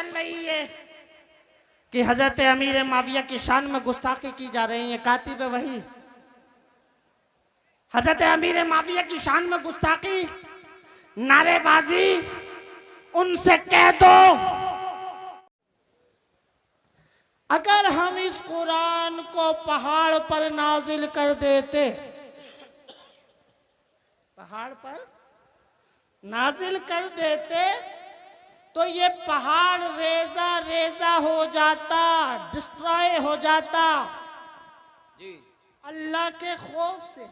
चल रही है कि हजरत अमीर माविया की शान में गुस्ताखी की जा रही है। कातिब है वही, हजरत अमीर माविया की शान में गुस्ताखी, नारेबाजी, उनसे कह दो अगर हम इस कुरान को पहाड़ पर नाजिल कर देते, पहाड़ पर नाजिल कर देते तो ये पहाड़ रेजा रेजा हो जाता, डिस्ट्रॉय हो जाता जी। अल्लाह के खौफ से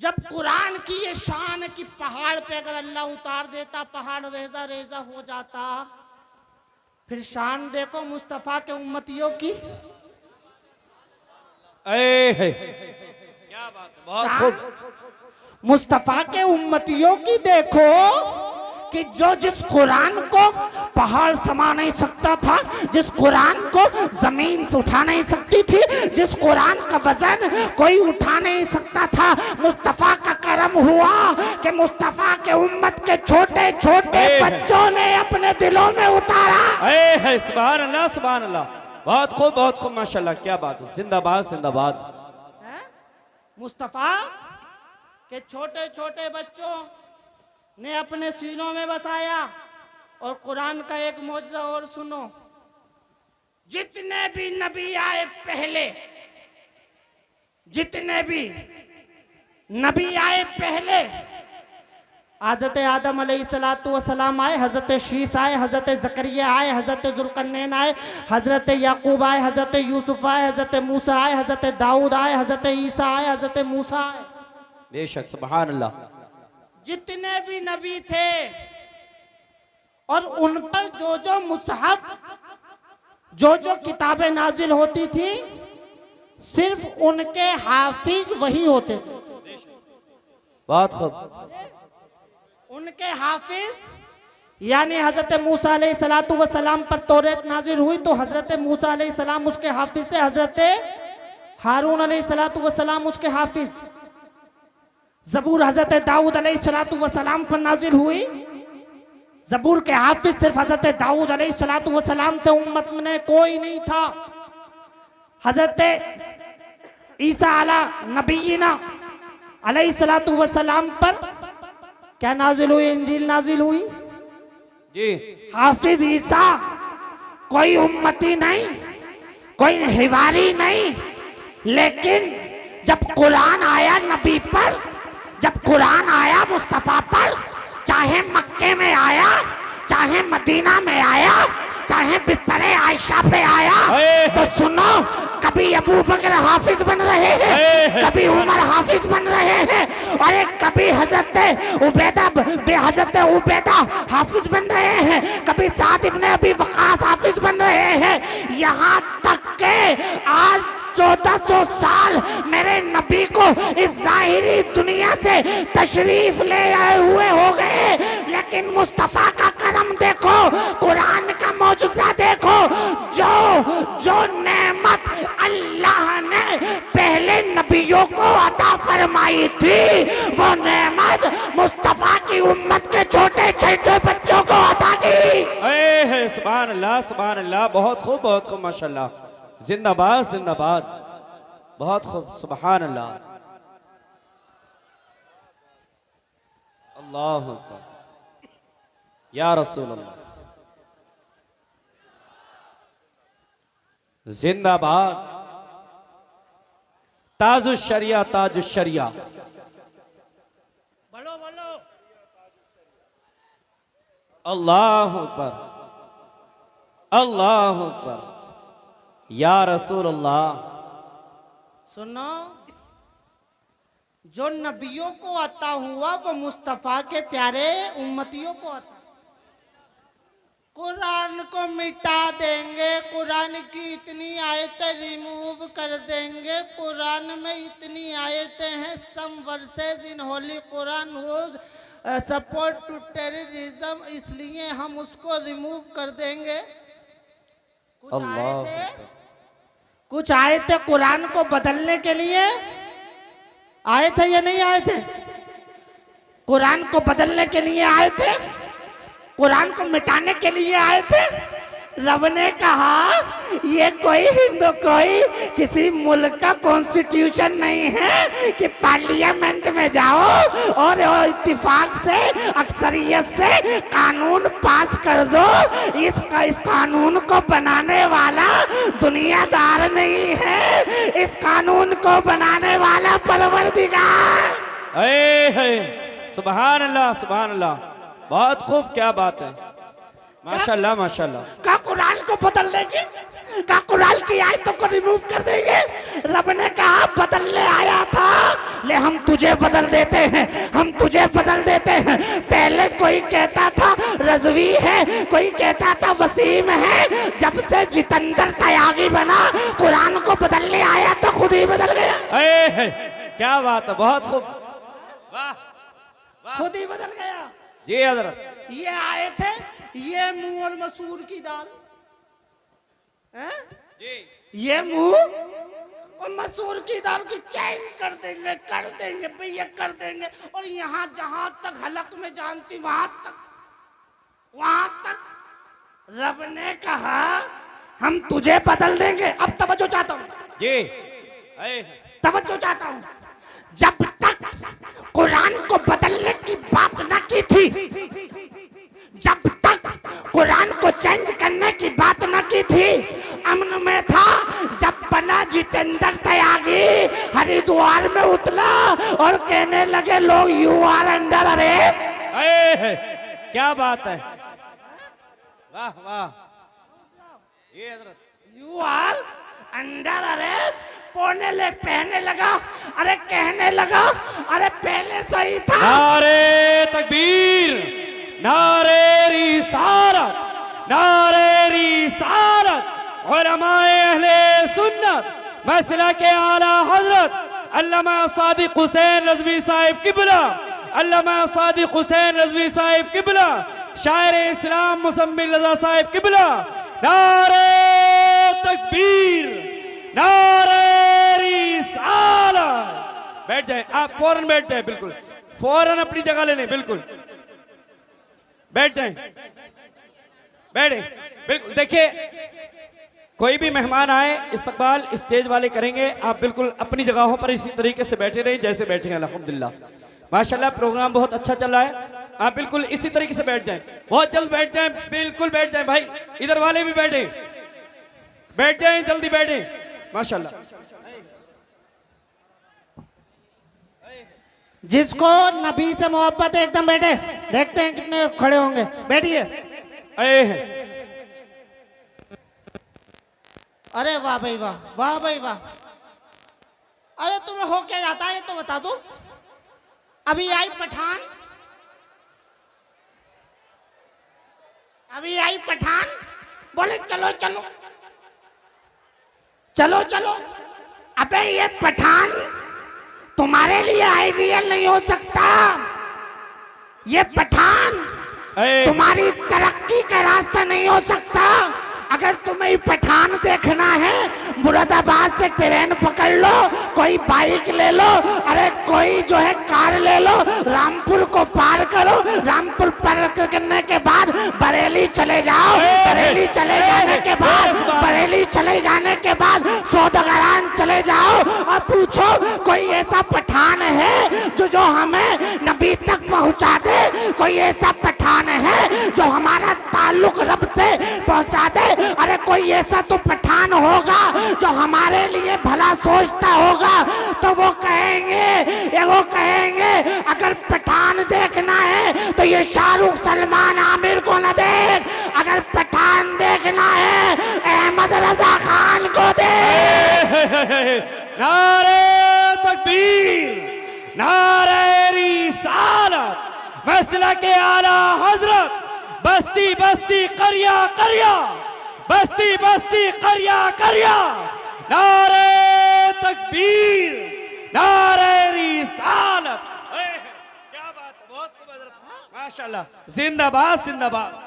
जब कुरान की ये शान है कि पहाड़ पे अगर अल्लाह उतार देता पहाड़ रेजा रेजा हो जाता, फिर शान देखो मुस्तफा के उम्मतियों की। क्या बात है, बहुत खूब। मुस्तफा के उम्मतियों की देखो कि जो जिस कुरान को पहाड़ समा नहीं सकता था, जिस कुरान को जमीन से उठा नहीं सकती थी, जिस कुरान का वजन कोई उठा नहीं सकता था, मुस्तफा का करम हुआ कि मुस्तफा के उम्मत के छोटे छोटे बच्चों ने अपने दिलों में उतारा। सुभान अल्लाह, सुभान अल्लाह, बहुत खूब, बहुत खूब, माशाल्लाह, क्या बात है, जिंदाबाद जिंदाबाद। मुस्तफा के छोटे छोटे बच्चों ने अपने सीनों में बसाया। और कुरान का एक मौजज़ा और सुनो, जितने भी नबी आए पहले, जितने भी नबी आए पहले, हज़रत आदम अलैहिस्सलातु वस्सलाम आए, हज़रत शीस आए, हज़रत ज़करिया आए, हज़रत ज़ुल्करनैन आए, हज़रत याकूब आए, हज़रत यूसुफ आए, हज़रत मूसा आए, हज़रत दाऊद आए, हज़रत ईसा आए, हज़रत मूसा आए। बेशक, सुभान अल्लाह। जितने भी नबी थे और उन पर जो जो मुसहफ, जो जो किताबें नाजिल होती थी, सिर्फ उनके हाफिज वही होते थे। बहुत खूब। उनके हाफिज यानी हजरत मूसा अलैहिस्सलातु वस्सलाम पर तौरात नाजिल हुई तो हजरत मूसा अलैहिस्सलाम उसके हाफिज थे, हजरत हारून अलैहिस्सलातु वस्सलाम उसके हाफिज। ज़बूर हजरत दाऊद अलैहिस्सलातु वस्सलाम पर नाजिल हुई, ज़बूर के हाफिज सिर्फ हजरत दाऊद अलैहिस्सलातु वस्सलाम थे, उम्मत में कोई नहीं था। हजरत ईसा अला नबीना अलैहिस्सलातु वस्सलाम पर क्या नाजिल हुई? इंजील नाजिल हुई जी। हाफिज ईसा कोई उम्मती नहीं, कोई हिवारी नहीं, लेकिन जब कुरान आया नबी पर, जब कुरान आया मुस्तफा पर, चाहे मक्के में आया, चाहे मदीना में आया, चाहे बिस्तरे आयशा पे आया, तो सुनो, कभी अबू बकर हाफिज बन रहे हैं, कभी उमर हाफिज बन रहे हैं, और कभी हजरत उबैदा हाफिज बन रहे हैं, कभी साद इब्ने अबी वक़ास हाफिज बन रहे हैं। यहाँ तक के आज 1400 साल मेरे नबी को इस जाहिरी दुनिया से तशरीफ ले आए हुए हो गए, लेकिन मुस्तफा का करम देखो, कुरान का मौजूदा देखो, जो जो नेमत अल्लाह ने पहले नबियों को अता फरमाई थी, वो नेमत मुस्तफा की उम्मत के छोटे छोटे बच्चों को अता की। सुभान अल्लाह, सुभान अल्लाह, बहुत खूब, बहुत खूब, माशाल्लाह, जिंदाबाद जिंदाबाद, बहुत खूब, सुभान अल्लाह। अल्लाह अकबर, या रसूल अल्लाह, जिंदाबाद, ताजुश शरिया, ताजुश शरिया, बोलो बोलो, अल्लाह अकबर, अल्लाह अकबर, या रसूल अल्लाह। सुनो, जो नबियों को अता हुआ वो मुस्तफा के प्यारे उम्मतियों को अता। कुरान को मिटा देंगे, कुरान की इतनी आयतें रिमूव कर देंगे, कुरान में इतनी आयतें हैं, सम वर्सेस इन होली कुरान वो सपोर्ट टू टेररिज्म, इसलिए हम उसको रिमूव कर देंगे। कुछ आए थे कुरान को बदलने के लिए, आए थे या नहीं आए थे? कुरान को बदलने के लिए आए थे, कुरान को मिटाने के लिए आए थे। रब ने कहा ये कोई किसी मुल्क का कॉन्स्टिट्यूशन नहीं है कि पार्लियामेंट में जाओ और इत्तेफाक से अक्सरियत से कानून पास कर दो। इस कानून को बनाने वाला दुनियादार नहीं है, इस कानून को बनाने वाला परवरदिगार। सुभान अल्लाह, सुभान अल्लाह, बहुत खूब, क्या बात है, माशाल्लाह माशाल्लाह। का कुरान को बदल देंगे, का कुरान की आयतों को रिमूव कर देंगे। रब ने कहा बदलने आया था, ले हम तुझे बदल देते हैं, हम तुझे बदल देते हैं। पहले कोई कहता था रज़वी है, कोई कहता था वसीम है, जब से जितेंद्र तयागी बना कुरान को बदलने आया तो खुद ही बदल गया। क्या बात है, बहुत खूब, वाह, खुद ही बदल गया। जी हजरत, ये आए थे, ये मुंह और मसूर की दाल हैं? ये मुंह और मसूर की दाल की चेंज कर देंगे भैया, कर देंगे। और यहाँ जहां तक हलक में जानती वहां तक रब ने कहा हम तुझे बदल देंगे। अब तवज्जो चाहता हूँ जी, तवज्जो चाहता हूँ। जब तक कुरान को बदलने की बात न की थी, जब तक कुरान को चेंज करने की बात न की थी, अमन में था। जब बना जितेंद्र तयागी, हरिद्वार में उतरा और कहने लगे लोग यू आर अंडर अरेस्ट। क्या बात है, वाह वाह, ये हजरत, यू आर अंडर अरेस्ट। पहने लगा, अरे कहने लगा, अरे पहले सही था। नारे तकबीर, नारे रिसालत, नारे रिसालत। उलमाए अहले सुन्नत मसलक आला हजरत अल्लामा सादिक हुसैन रज़वी साहिब किबला, अल्लामा सादिक हुसैन रज़वी साहिब किबला, शायर इस्लाम मुसम्मिल रज़ा साहिब किबला। नारे तकबीर, नारे रिसालत। बैठ जाए आप, फौरन बैठ जाए, बिल्कुल फौरन अपनी जगह ले लें, बिल्कुल बैठ जाए, बैठे, बिल्कुल। देखिए कोई भी मेहमान आए इस्तकबाल स्टेज वाले करेंगे, आप बिल्कुल अपनी जगहों पर इसी तरीके से बैठे रहिए जैसे बैठे हैं। अल्हम्दुलिल्लाह माशाल्लाह, प्रोग्राम बहुत अच्छा चल रहा है। आप बिल्कुल इसी तरीके से बैठ जाएं, बहुत जल्द बैठ जाएं, बिल्कुल बैठ जाएं भाई, इधर वाले भी बैठे, बैठ जाएं, जल्दी बैठे, माशाल्लाह। जिसको नबी से मोहब्बत है एकदम बैठे, देखते हैं कितने खड़े होंगे, बैठिए। अरे वाह भाई वाह, वाह भाई वाह। अरे तुम्हें हो क्या जाता है ये तो बता दो। अभी आई पठान, अभी आई पठान, बोले चलो चलो चलो चलो। अबे ये पठान तुम्हारे लिए आइडियल नहीं हो सकता। ये पठान तुम्हारी तरक्की का रास्ता नहीं हो सकता। अगर तुम्हें पठान देखना है, मुरादाबाद से ट्रेन पकड़ लो, कोई बाइक ले लो, अरे कोई जो है कार ले लो, रामपुर को पार करो, रामपुर पार करने के बाद बरेली चले जाओ, बरेली चले जाने के बाद, बरेली चले जाने के बाद सौदागरान चले जाओ और पूछो कोई ऐसा पठान है जो हमें नबी तक पहुंचा दे। कोई ऐसा पठान है जो हमारा ताल्लुक रब से पहुंचा दे। अरे कोई ऐसा तो पठान होगा जो हमारे लिए भला सोचता होगा। तो वो कहेंगे अगर पठान देखना है तो ये शाहरुख सलमान आमिर को न देख, अगर पठान देखना है अहमद रजा खान को देख। नारे तकबीर, नारे रिसालत, मसलक आला हजरत, बस्ती बस्ती करिया करिया, बस्ती बस्ती करिया करिया। नारे तकबीर, नारे रिसालत। क्या बात है, बहुत खूब हजरत, माशाल्लाह, जिंदाबाद जिंदाबाद।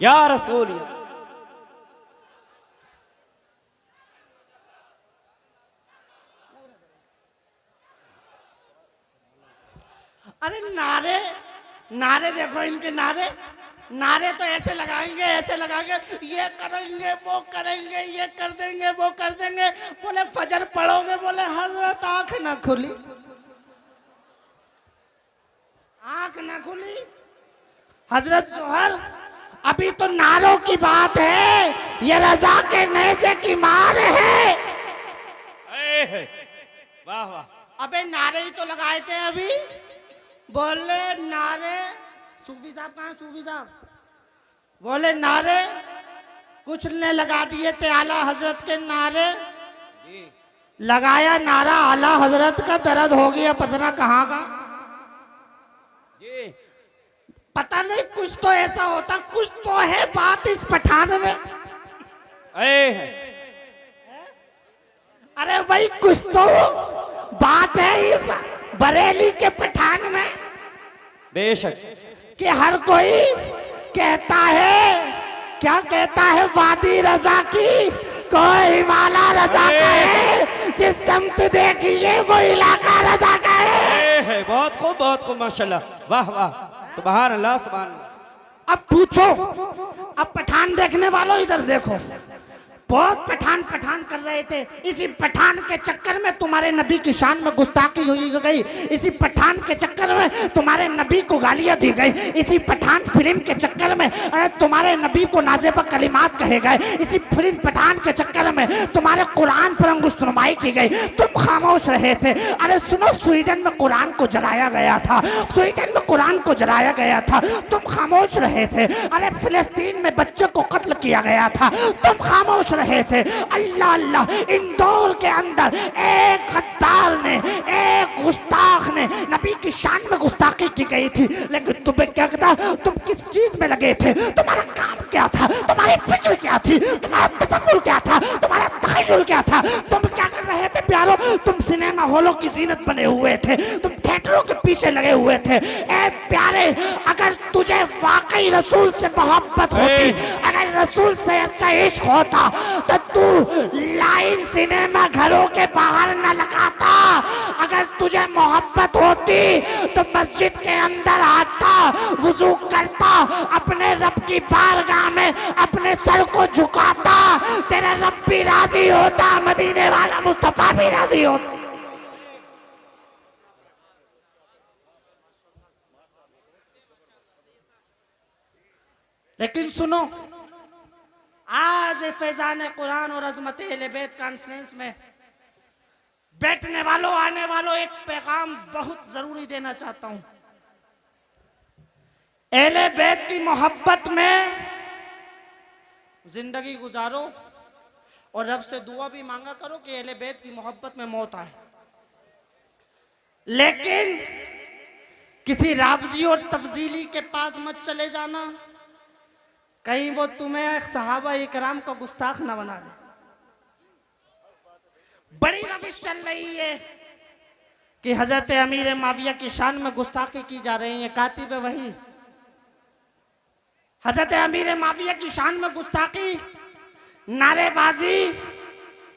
या रसूल, अरे नारे, नारे देखो इनके नारे, नारे तो ऐसे लगाएंगे, ऐसे लगाएंगे, ये करेंगे, वो करेंगे, ये कर देंगे, वो कर देंगे। बोले फजर पढ़ोगे, बोले हजरत आंख ना खुली, आंख ना खुली। हजरत जोहर, अभी तो नारों की बात है, ये रजा के नेज़े की मार है। वाह वाह। अबे नारे ही तो लगाए थे अभी, बोले नारे। सूफी साहब कहाँ, सूफी साहब बोले नारे, कुछ ने लगा दिए थे आला हजरत के नारे, लगाया नारा आला हजरत का, दर्द हो गया पता कहाँ का। पता नहीं, कुछ तो ऐसा होता, कुछ तो है बात इस पठान में। अरे भाई कुछ तो बात है इस बरेली के पठान में, बेशक, कि हर कोई कहता है, क्या कहता है, वादी रजा की कोई हिमालय रजा का है, जिस समत देखिए वो इलाका रजा का है। बहुत खूब, बहुत खूब, माशाल्लाह, वाह वाह, सुभान अल्लाह, सुभान अल्लाह। अब पूछो, अब पठान देखने वालों इधर देखो, बहुत पठान पठान कर रहे थे, इसी पठान के चक्कर में तुम्हारे नबी की शान में गुस्ताखी हुई गई, इसी पठान के चक्कर में तुम्हारे नबी को गालियां दी गई, इसी पठान फिल्म के चक्कर में तुम्हारे नबी को नाजेबा कलिमात कहे गए, इसी फिल्म पठान के चक्कर में तुम्हारे कुरान पर अंगुष्ठनुमाई की गई, तुम खामोश रहे थे। अरे सुनो, स्वीडन में कुरान को जलाया गया था, स्वीडन में कुरान को जलाया गया था, तुम खामोश रहे थे। अरे फिलिस्तीन में बच्चों को कत्ल किया गया था, तुम खामोश रहे थे। अल्लाह अल्लाह, इंदौर के अंदर एक गद्दार ने, एक गुस्ताख ने नबी की शान में गुस्ताखी की गई थी, लेकिन तुम्हें क्या कहता, तुम किस चीज में लगे थे, तुम्हारा काम क्या था, तुम्हारी फिक्र क्या थी, तुम्हारा तसव्वुर क्या था, तुम्हारा तखय्युल क्या था, तुम क्या कर रहे थे प्यारो, तुम सिनेमा हॉलों की जीनत बने हुए थे, तुम थिएटरों के पीछे लगे हुए थे। ए प्यारे, अगर तुझे वाकई रसूल से मोहब्बत होती, अगर रसूल से अच्छा इश्क होता, तो तू लाइन सिनेमा घरों के बाहर न लगाता। अगर तुझे मोहब्बत होती तो मस्जिद के अंदर आता, वुजू करता, अपने रब की बारगाह में अपने सर को झुकाता, तेरा रब भी राजी होता, मदीने वाला मुस्तफा भी राजी होता। लेकिन सुनो, आज फैजान कुरान और अजमत अहले बैत कॉन्फ्रेंस में बैठने वालों, आने वालों, एक पैगाम बहुत जरूरी देना चाहता हूं। अहले बैत की मोहब्बत में जिंदगी गुजारो और रब से दुआ भी मांगा करो कि अहले बैत की मोहब्बत में मौत आए, लेकिन किसी रावजी और तफजीली के पास मत चले जाना, कहीं वो तुम्हें सहाबा इकराम को गुस्ताख न बना दे। बड़ी रविश चल रही है कि हजरत अमीर माविया की शान में गुस्ताखी की जा रही है, कातिब वही हजरत अमीर माविया की शान में गुस्ताखी, नारेबाजी,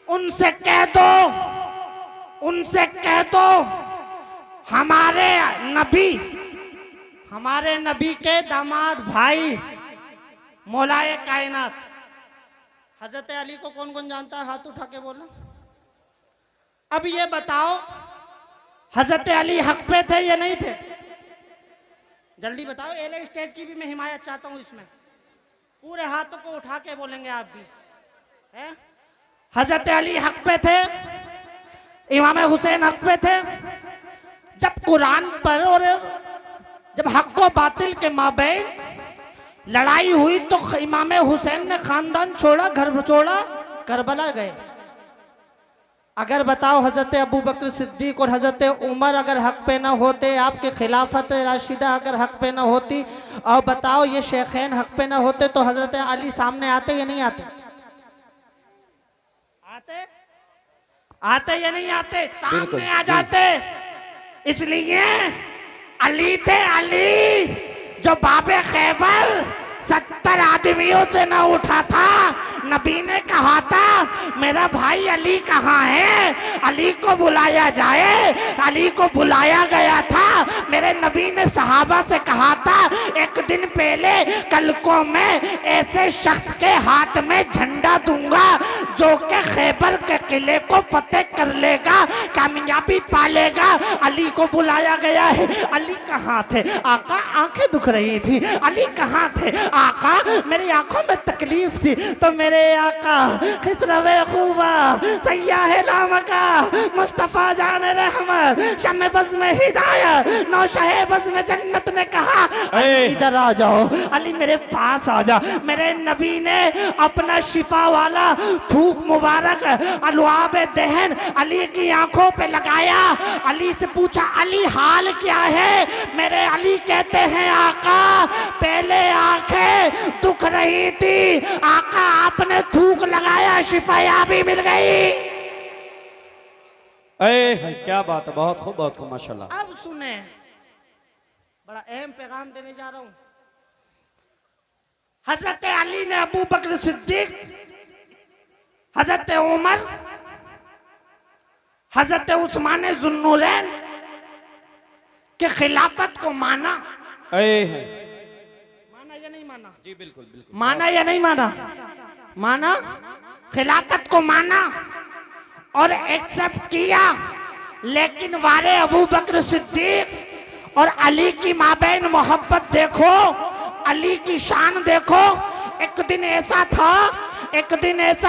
उनसे कह दो, उनसे कह दो, हमारे नबी के दामाद भाई मौलाए कायनात हजरत अली को कौन कौन जानता है, हाथ उठा के बोलो। अब ये बताओ, हजरत अली हक पे थे या नहीं थे, जल्दी बताओ। एले स्टेज की भी मैं हिमायत चाहता हूं, इसमें पूरे हाथों को उठा के बोलेंगे आप भी, है? हजरत अली हक पे थे, इमाम हुसैन हक पे थे। जब कुरान पर और जब हक व बातिल के माबैन लड़ाई हुई तो इमाम हुसैन ने खानदान छोड़ा, घर छोड़ा, करबला गए। अगर बताओ हजरत अबू बकर सिद्दीक और हजरत उमर अगर हक पे ना होते, आपके खिलाफत राशिदा अगर हक पे ना होती, और बताओ ये शेखैन हक पे ना होते, तो हजरत अली सामने आते या नहीं आते? आते, आते या नहीं आते? सामने आ जाते। इसलिए अली थे, अली जो बाबे खैबर 70 आदमियों से न उठा था। नबी ने कहा था मेरा भाई अली कहाँ है, अली को बुलाया जाए। अली को बुलाया गया था। मेरे नबी सहाबा से कहा था एक दिन पहले कल को मैं ऐसे शख्स के हाथ में झंडा दूंगा जो के खैबर के किले को फतेह कर लेगा, कामयाबी पालेगा। अली को बुलाया गया है। अली कहाँ थे? आका आंखें दुख रही थी। अली कहाँ थे? आका मेरी आंखों में तकलीफ थी। तो मेरे आका खिसरवे खूबा सैयाह नामका मुस्तफ़ा जान रहमत शम्मे बज़ में हिदायत नौशहे बज़ में जन्नत ने कहा इधर आ जाओ, अली मेरे पास आ जा। मेरे नबी ने अपना शिफा वाला थूक मुबारक अलवाब दहन अली की आंखों पे लगाया। अली से पूछा अली हाल क्या है? मेरे अली कहते हैं आका पहले आंखें दुख रही थी, आका आपने थूक लगाया शिफायाबी मिल गई। क्या बात है, बहुत खूब माशाल्लाह। अब सुने, बड़ा अहम पैगाम देने जा रहा हूं। हजरत अली ने अबू बकर सिद्दीक, हजरत उमर, हजरत उस्मान जुन्नूरैन के खिलाफत को माना। माना या नहीं माना? जी बिल्कुल बिल्कुल। माना या नहीं माना? माना, खिलाफत को माना और एक्सेप्ट किया। लेकिन वारे अबू बकर सिद्दीक और अली की माबैन मोहब्बत देखो, अली की शान देखो। एक दिन ऐसा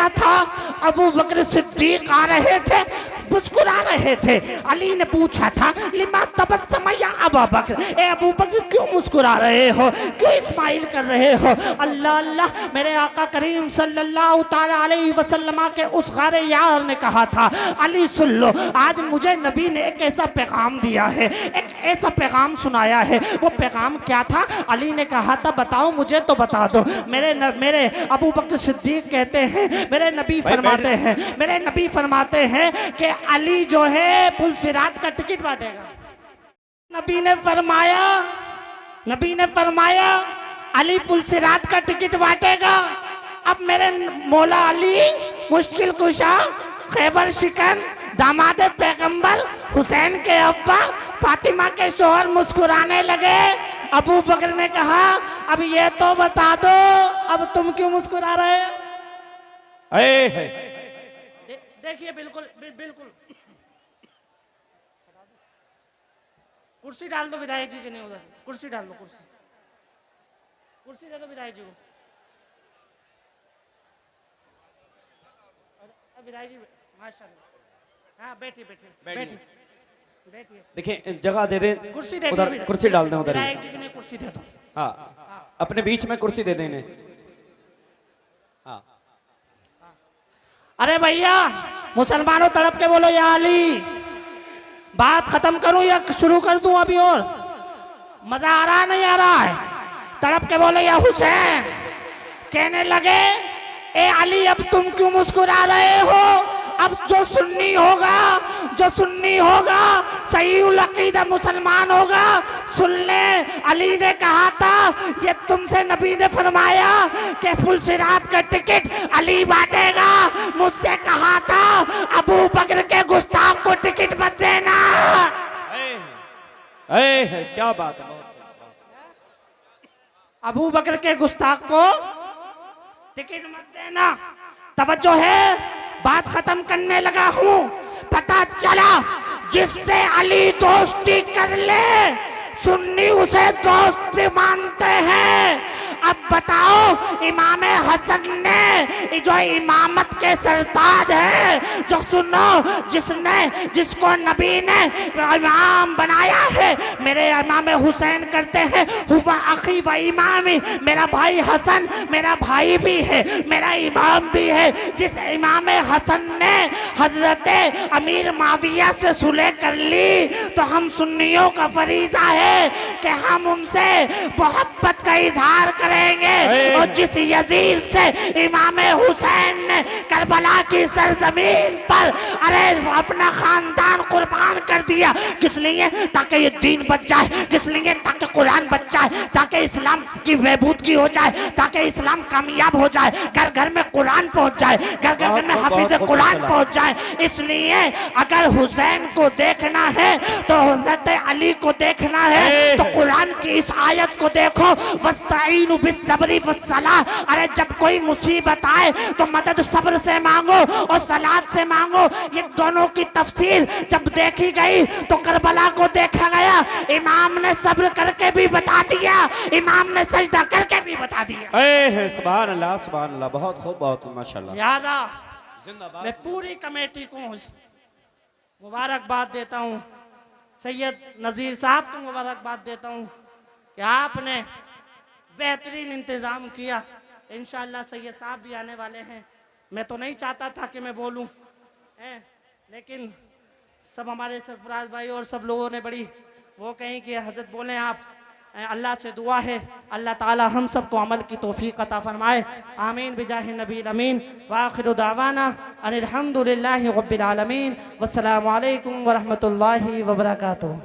था अबू बकर सिद्दीक आ रहे थे, मुस्कुरा रहे थे। अली ने पूछा था लिमा तबस्सम या अबू बकर, ए अबू बकर क्यों मुस्कुरा रहे हो, क्यों इस्माइल कर रहे हो? अल्लाह अल्लाह, मेरे आका करीम सल्लल्लाहु ताला अलैहि वसल्लम के उस गारे यार ने कहा था अली सुन लो, आज मुझे नबी ने एक ऐसा पैगाम दिया है, एक ऐसा पैगाम सुनाया है। वो पैगाम क्या था? अली ने कहा था बताओ मुझे तो बता दो। मेरे अबू बकर सिद्दीक कहते हैं मेरे नबी फरमाते हैं कि अली जो है पुल सिरात का टिकट बांटेगा। नबी ने फरमाया अली पुल सिरात का टिकट बांटेगा। अब मेरे मौला अली मुश्किल कुशा खैबर शिकन दामाद पैगंबर हुसैन के अब्बा फातिमा के शोहर मुस्कुराने लगे। अबू बकर ने कहा अब ये तो बता दो अब तुम क्यों मुस्कुरा रहे? देखिए बिल्कुल बिल्कुल कुर्सी डाल दो विधायक जी के, नहीं उधर कुर्सी डाल दो, कुर्सी दे दो विधायक जी को। विधायक जी माशाल्लाह, हाँ बैठिए। देखिए जगह दे दें, कुर्सी दे उधर दो, कुर्सी डाल दें उधर। विधायक जी के लिए कुर्सी दे दो। हाँ अपने बीच में कुर्सी दे दें इन्हें। हाँ अरे भैया मुसलमानों तड़प के बोलो या अली। बात खत्म करूं या शुरू कर दूं अभी? और मजा आ रहा नहीं आ रहा है? तड़प के बोलो या हुसैन। कहने लगे ए अली अब तुम क्यों मुस्कुरा रहे हो? अब जो सुन्नी होगा सही अकीदा मुसलमान होगा। सुन ले, अली ने कहा था ये तुमसे नबी ने फरमाया कि पुल सिरात का टिकट अली बांटेगा। मुझसे कहा था अबू बकर के गुस्ताख को टिकट मत देना। क्या बात है, अबू बकर के गुस्ताख को टिकट मत देना। तवज्जो है, बात खत्म करने लगा हूं। पता चला जिससे अली दोस्ती कर ले सुन्नी उसे दोस्त मानते हैं। अब बताओ इमाम हसन ने जो इमामत के सरताज है, जो सुनो जिसको नबी ने इमाम बनाया है, मेरे इमाम हुसैन करते हैं हुवा अखी व इमामी, मेरा भाई हसन मेरा भाई भी है, मेरा इमाम भी है। जिस इमाम हसन ने हजरत अमीर माविया से सुलह कर ली तो हम सुन्नियों का फरीजा है कि हम उनसे मोहब्बत का इजहार करेंगे। और जिस यजीद से इमाम हुसैन ने करबला की सरजमीन पर अरे अपना खानदान कुर्बान कर दिया, किस लिए? ताकि ये दीन बच जाए, किस लिए? ताकि कुरान बच जाए, ताकि इस्लाम की बहबूदगी हो जाए, ताकि इस्लाम कामयाब हो जाए, घर घर में कुरान पहुंच जाए, घर घर में हाफिज कुरान पहुंच जाए। इसलिए अगर हुसैन को देखना है तो हजरत अली को देखना है तो कुरान कुरान की इस आयत को देखो, वस्ताईनु बिस्सब्री वस्सलाह। अरे जब कोई मुसीबत आए तो मदद सब्र से मांगो और सलात से मांगो। ये दोनों की तफसीर जब देखी गई तो करबला को देखा गया, इमाम ने सब्र करके भी बता दिया, इमाम ने सजदा करके भी बता दिया। है सुभान अल्लाह, बहुत खूब, बहुत खूब, माशाल्लाह। यादा जिंदाबाद। मैं पूरी कमेटी को मुबारकबाद देता हूँ, सैयद नज़ीर साहब को मुबारकबाद देता हूँ कि आपने बेहतरीन इंतज़ाम किया। इंशाअल्लाह सैयद साहब भी आने वाले हैं। मैं तो नहीं चाहता था कि मैं बोलूँ, लेकिन सब हमारे सरफराज भाई और सब लोगों ने बड़ी वो कहीं कि हजरत बोलें आप। अल्लाह से दुआ है अल्लाह ताला हम सबको अमल की तौफीक अता फरमाए। आमीन बिजाहि नबी अमीन। व आखिरु दावाना अनिल हम्दुलिल्लाहि रब्बिल आलमीन। वस्सलामु अलैकुम व रहमतुल्लाहि व बरकातुहू।